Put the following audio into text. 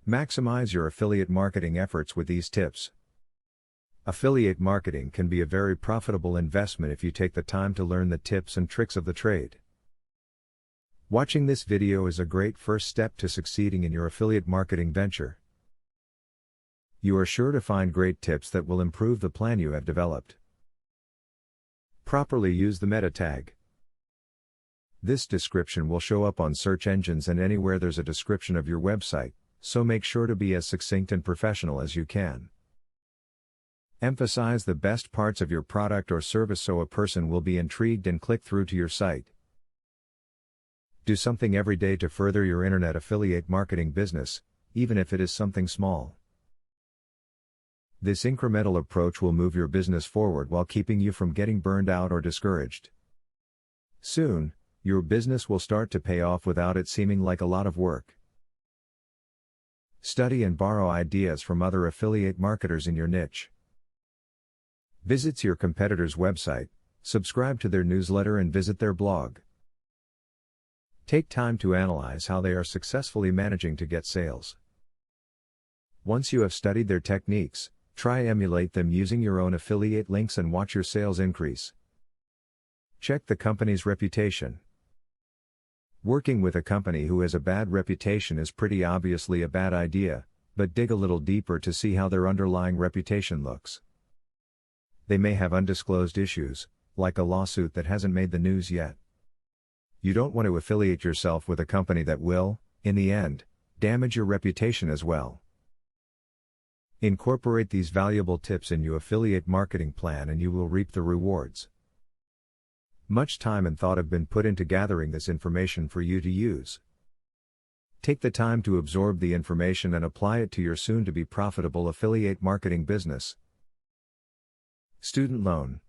Maximize your affiliate marketing efforts with these tips. Affiliate marketing can be a very profitable investment if you take the time to learn the tips and tricks of the trade. Watching this video is a great first step to succeeding in your affiliate marketing venture. You are sure to find great tips that will improve the plan you have developed. Properly use the meta tag. This description will show up on search engines and anywhere there's a description of your website, so make sure to be as succinct and professional as you can. Emphasize the best parts of your product or service so a person will be intrigued and click through to your site. Do something every day to further your internet affiliate marketing business, even if it is something small. This incremental approach will move your business forward while keeping you from getting burned out or discouraged. Soon, your business will start to pay off without it seeming like a lot of work. Study and borrow ideas from other affiliate marketers in your niche. Visit your competitor's website, subscribe to their newsletter and visit their blog. Take time to analyze how they are successfully managing to get sales. Once you have studied their techniques, try emulate them using your own affiliate links and watch your sales increase. Check the company's reputation. Working with a company who has a bad reputation is pretty obviously a bad idea, but dig a little deeper to see how their underlying reputation looks. They may have undisclosed issues, like a lawsuit that hasn't made the news yet. You don't want to affiliate yourself with a company that will, in the end, damage your reputation as well. Incorporate these valuable tips in your affiliate marketing plan and you will reap the rewards. Much time and thought have been put into gathering this information for you to use. Take the time to absorb the information and apply it to your soon-to-be profitable affiliate marketing business. Student loan.